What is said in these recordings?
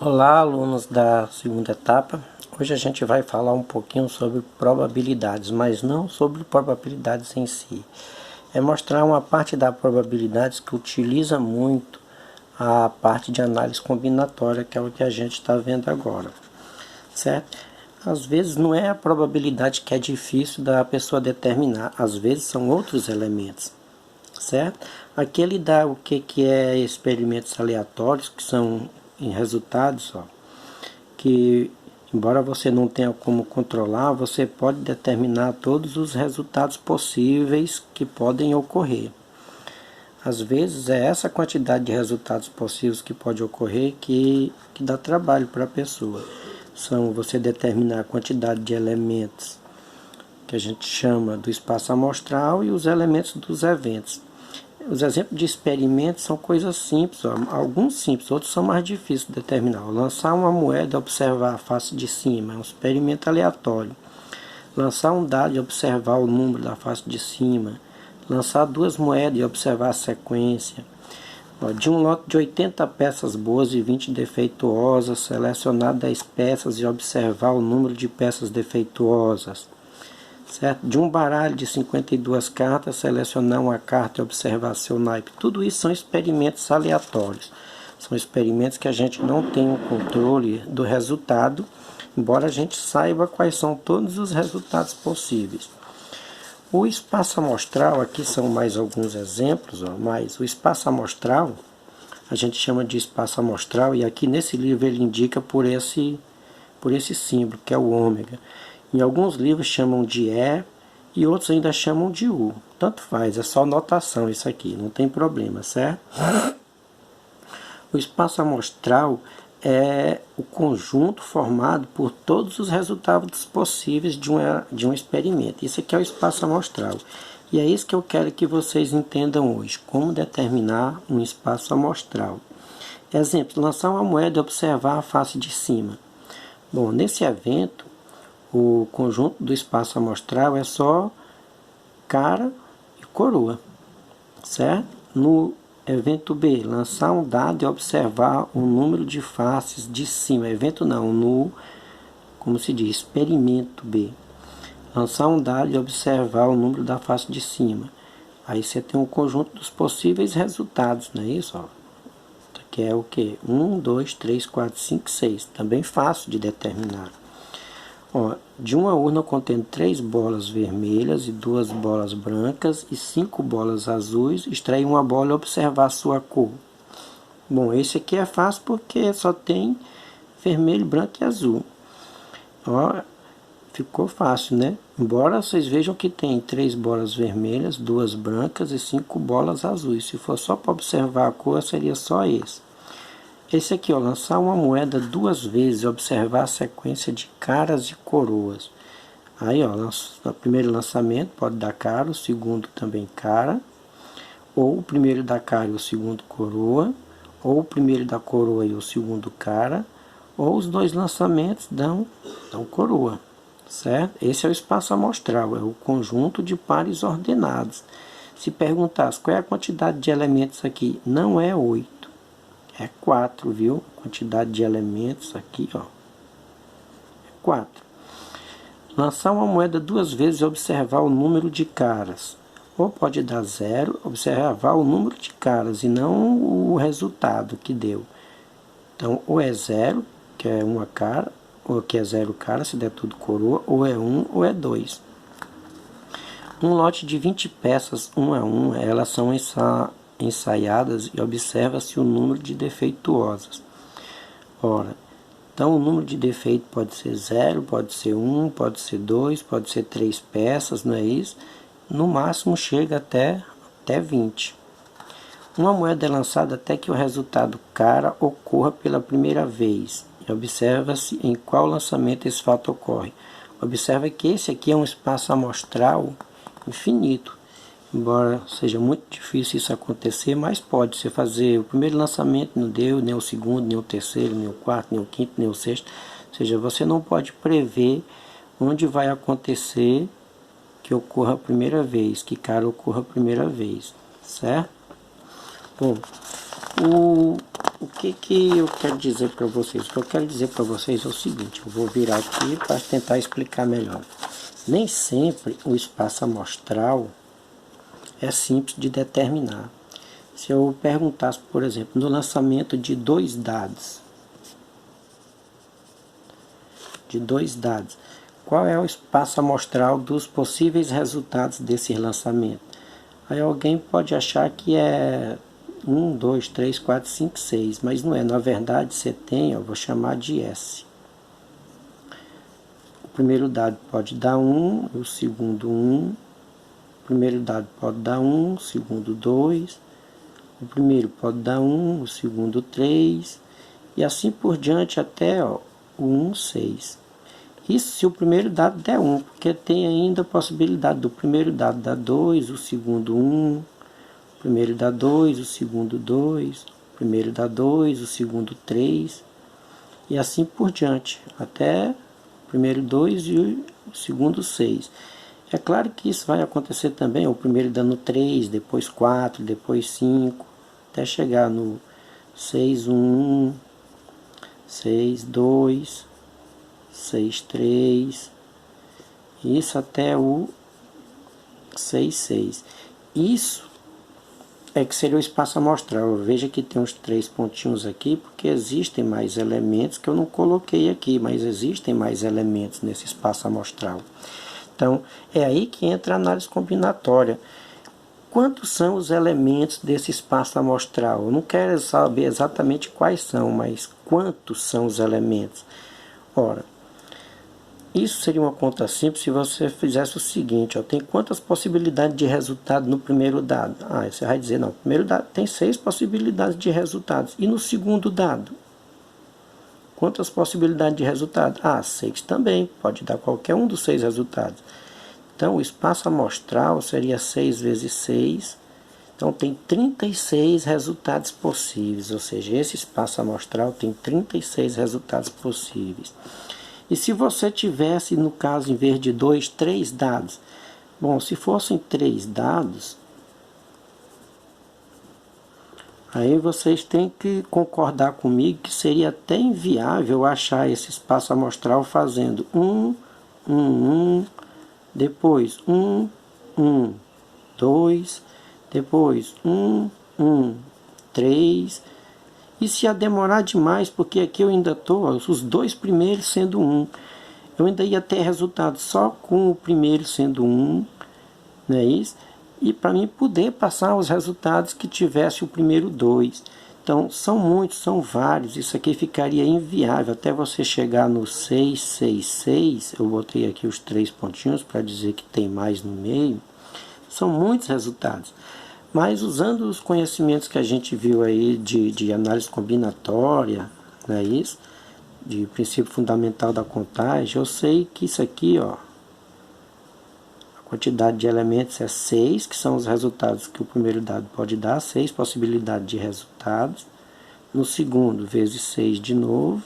Olá, alunos da segunda etapa. Hoje a gente vai falar um pouquinho sobre probabilidades, mas não sobre probabilidades em si. É mostrar uma parte da probabilidades que utiliza muito a parte de análise combinatória, que é o que a gente está vendo agora, certo? Às vezes não é a probabilidade que é difícil da pessoa determinar, às vezes são outros elementos, certo? Aqui ele dá o que é experimentos aleatórios, que são em resultados, ó, que embora você não tenha como controlar, você pode determinar todos os resultados possíveis que podem ocorrer. Às vezes é essa quantidade de resultados possíveis que pode ocorrer que dá trabalho para a pessoa. São você determinar a quantidade de elementos que a gente chama do espaço amostral e os elementos dos eventos. Os exemplos de experimentos são coisas simples, ó. Alguns simples, outros são mais difíceis de determinar. Lançar uma moeda e observar a face de cima é um experimento aleatório. Lançar um dado e observar o número da face de cima. Lançar duas moedas e observar a sequência. De um lote de 80 peças boas e 20 defeituosas, selecionar 10 peças e observar o número de peças defeituosas. Certo? De um baralho de 52 cartas, selecionar uma carta e observar seu naipe. Tudo isso são experimentos aleatórios. São experimentos que a gente não tem o controle do resultado, embora a gente saiba quais são todos os resultados possíveis. O espaço amostral, aqui são mais alguns exemplos, ó, mas o espaço amostral, a gente chama de espaço amostral, e aqui nesse livro ele indica por esse símbolo, que é o ômega. Em alguns livros chamam de E e outros ainda chamam de U. Tanto faz, é só notação isso aqui, não tem problema, certo? O espaço amostral é o conjunto formado por todos os resultados possíveis de um experimento. Isso aqui é o espaço amostral. E é isso que eu quero que vocês entendam hoje, como determinar um espaço amostral. Exemplo, lançar uma moeda e observar a face de cima. Bom, nesse evento, o conjunto do espaço amostral é só cara e coroa, certo? No evento B, lançar um dado e observar o número de faces de cima. Evento não, como se diz, experimento B. Lançar um dado e observar o número da face de cima. Aí você tem um conjunto dos possíveis resultados, não é isso? Ó? Que é o que? 1, 2, 3, 4, 5, 6. Também fácil de determinar. Ó, de uma urna contendo 3 bolas vermelhas e 2 bolas brancas e 5 bolas azuis, extrair uma bola e observar sua cor. Bom, esse aqui é fácil porque só tem vermelho, branco e azul. Ó, ficou fácil, né? Embora vocês vejam que tem 3 bolas vermelhas, 2 brancas e 5 bolas azuis. Se for só para observar a cor, seria só esse. Esse aqui, ó, lançar uma moeda 2 vezes e observar a sequência de caras e coroas. Aí, ó, o primeiro lançamento pode dar cara, o segundo também cara, ou o primeiro da cara e o segundo coroa, ou o primeiro da coroa e o segundo cara, ou os dois lançamentos dão coroa, certo? Esse é o espaço amostral, é o conjunto de pares ordenados. Se perguntasse qual é a quantidade de elementos aqui, não é 8. É 4, viu? Quantidade de elementos aqui, ó. É 4. Lançar uma moeda 2 vezes e observar o número de caras. Ou pode dar 0, observar o número de caras e não o resultado que deu. Então, ou é 0, que é uma cara, ou que é 0 cara, se der tudo coroa, ou é 1, ou é 2. Um lote de 20 peças, 1 a 1, elas são ensaiadas e observa-se o número de defeituosas. Ora, então o número de defeito pode ser 0, pode ser 1, pode ser 2, pode ser 3 peças, não é isso? No máximo chega até 20. Uma moeda é lançada até que o resultado cara ocorra pela primeira vez. E observa-se em qual lançamento esse fato ocorre. Observa que esse aqui é um espaço amostral infinito. Embora seja muito difícil isso acontecer, mas pode. Você fazer o primeiro lançamento não deu, nem o segundo, nem o terceiro, nem o quarto, nem o quinto, nem o sexto. Ou seja, você não pode prever onde vai acontecer que ocorra a primeira vez, que cara ocorra a primeira vez, certo? Bom, o que eu quero dizer para vocês? O que eu quero dizer para vocês é o seguinte, eu vou virar aqui para tentar explicar melhor. Nem sempre o espaço amostral é simples de determinar. Se eu perguntasse, por exemplo, no lançamento de dois dados, qual é o espaço amostral dos possíveis resultados desse lançamento? Aí alguém pode achar que é 1, 2, 3, 4, 5, 6, mas não é. Na verdade, você tem, eu vou chamar de S. O primeiro dado pode dar 1, o segundo 1. O primeiro dado pode dar 1, o segundo 2. O primeiro pode dar 1, o segundo 3. E assim por diante até o 1, 6. Isso se o primeiro dado der 1, porque tem ainda a possibilidade do primeiro dado dar 2, o segundo 1. O primeiro dá 2, o segundo 2, o primeiro dá 2, o segundo 3, e assim por diante, até o primeiro 2 e o segundo 6. É claro que isso vai acontecer também, o primeiro dando 3, depois 4, depois 5, até chegar no 6, 1, 6, 2, 6, 3, isso até o 6, 6. Isso é que seria o espaço amostral. Veja que tem uns 3 pontinhos aqui, porque existem mais elementos que eu não coloquei aqui, mas existem mais elementos nesse espaço amostral. Então, é aí que entra a análise combinatória. Quantos são os elementos desse espaço amostral? Eu não quero saber exatamente quais são, mas quantos são os elementos? Ora, isso seria uma conta simples se você fizesse o seguinte, ó, tem quantas possibilidades de resultado no primeiro dado? Ah, você vai dizer, não, no primeiro dado tem 6 possibilidades de resultados. E no segundo dado? Quantas possibilidades de resultado? Ah, 6 também, pode dar qualquer um dos 6 resultados. Então, o espaço amostral seria 6 vezes 6. Então, tem 36 resultados possíveis, ou seja, esse espaço amostral tem 36 resultados possíveis. E se você tivesse, no caso, em vez de 2, 3 dados? Bom, se fossem 3 dados, aí vocês têm que concordar comigo que seria até inviável achar esse espaço amostral fazendo 1, 1, 1, depois 1, 1, 2, depois 1, 1, 3... E se ia demorar demais, porque aqui eu ainda estou, os 2 primeiros sendo 1. Eu ainda ia ter resultado só com o primeiro sendo 1, não é isso? E para mim poder passar os resultados que tivesse o primeiro 2. Então, são muitos, são vários. Isso aqui ficaria inviável. Até você chegar no 6, 6, 6, eu botei aqui os 3 pontinhos para dizer que tem mais no meio. São muitos resultados. Mas usando os conhecimentos que a gente viu aí de análise combinatória, não é isso? De princípio fundamental da contagem, eu sei que isso aqui, ó, a quantidade de elementos é 6, que são os resultados que o primeiro dado pode dar, 6 possibilidades de resultados. No segundo, vezes 6 de novo.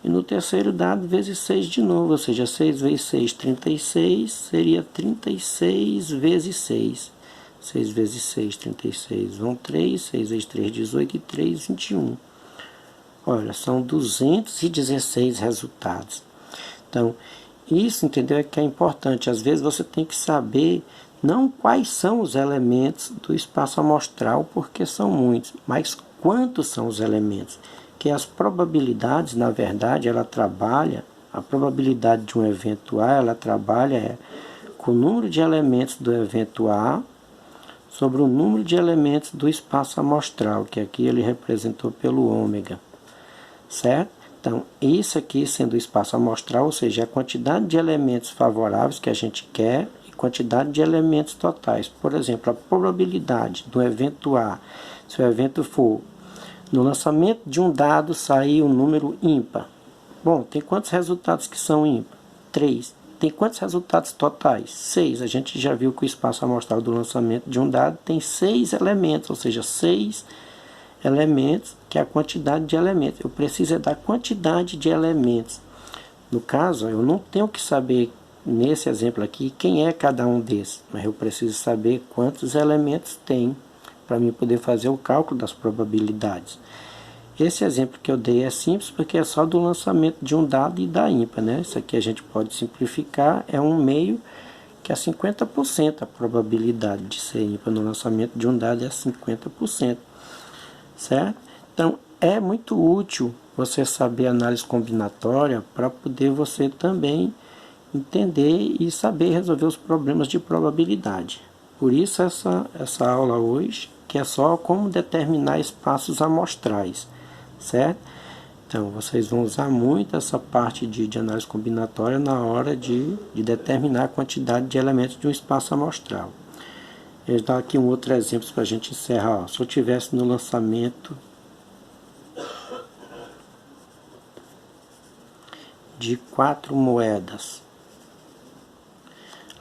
E no terceiro dado, vezes 6 de novo, ou seja, 6 vezes 6, 36, seria 36 vezes 6. 6 vezes 6, 36, vão 3, 6 vezes 3, 18 e 3, 21. Olha, são 216 resultados. Então, isso, entendeu? É que é importante. Às vezes você tem que saber não quais são os elementos do espaço amostral, porque são muitos, mas quantos são os elementos. Que as probabilidades, na verdade, ela trabalha, a probabilidade de um evento A, ela trabalha com o número de elementos do evento A, sobre o número de elementos do espaço amostral, que aqui ele representou pelo ômega, certo? Então, isso aqui sendo o espaço amostral, ou seja, a quantidade de elementos favoráveis que a gente quer e quantidade de elementos totais. Por exemplo, a probabilidade do evento A, se o evento for no lançamento de um dado sair um número ímpar. Bom, tem quantos resultados que são ímpar? 3. Tem quantos resultados totais? 6. A gente já viu que o espaço amostral do lançamento de um dado tem 6 elementos, ou seja, 6 elementos, que é a quantidade de elementos. Eu preciso da quantidade de elementos. No caso, eu não tenho que saber, nesse exemplo aqui, quem é cada um desses, mas eu preciso saber quantos elementos tem para mim poder fazer o cálculo das probabilidades. Esse exemplo que eu dei é simples porque é só do lançamento de um dado e da ímpar, né? Isso aqui a gente pode simplificar, é um meio que é 50% a probabilidade de ser ímpar no lançamento de um dado é 50%, certo? Então, é muito útil você saber análise combinatória para poder você também entender e saber resolver os problemas de probabilidade. Por isso essa aula hoje, que é só como determinar espaços amostrais, certo? Então, vocês vão usar muito essa parte de análise combinatória na hora de determinar a quantidade de elementos de um espaço amostral. Eu vou dar aqui um outro exemplo para a gente encerrar. Ó. Se eu tivesse no lançamento de 4 moedas,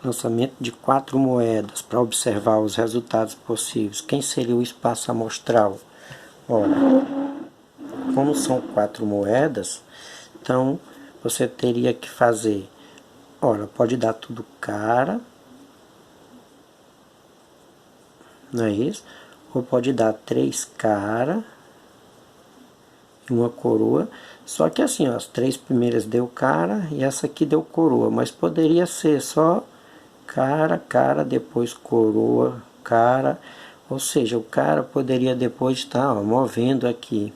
lançamento de 4 moedas para observar os resultados possíveis, quem seria o espaço amostral? Olha, como são 4 moedas, então você teria que fazer, olha, pode dar tudo cara, não é isso? Ou pode dar 3 cara e uma coroa, só que assim, ó, as 3 primeiras deu cara e essa aqui deu coroa, mas poderia ser só cara, cara, depois coroa, cara, ou seja, o cara poderia depois estar movendo aqui.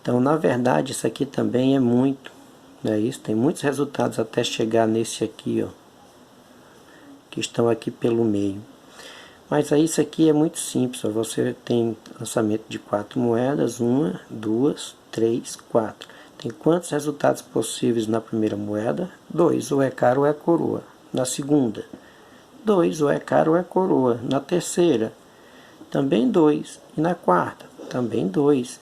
Então, na verdade, isso aqui também é muito, não é isso? Tem muitos resultados até chegar nesse aqui, ó, que estão aqui pelo meio. Mas aí isso aqui é muito simples, ó. Você tem lançamento de 4 moedas, 1, 2, 3, 4. Tem quantos resultados possíveis na primeira moeda? 2, ou é cara ou é coroa. Na segunda, 2, ou é cara ou é coroa. Na terceira, também 2. E na quarta, também 2.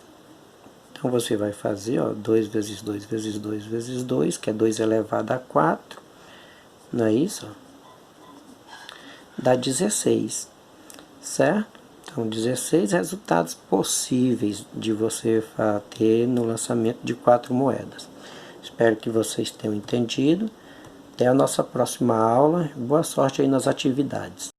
Então você vai fazer, ó, 2 vezes 2 vezes 2 vezes 2, que é 2 elevado a 4. Não é isso? Dá 16, certo? Então, 16 resultados possíveis de você ter no lançamento de 4 moedas. Espero que vocês tenham entendido. Até a nossa próxima aula. Boa sorte aí nas atividades.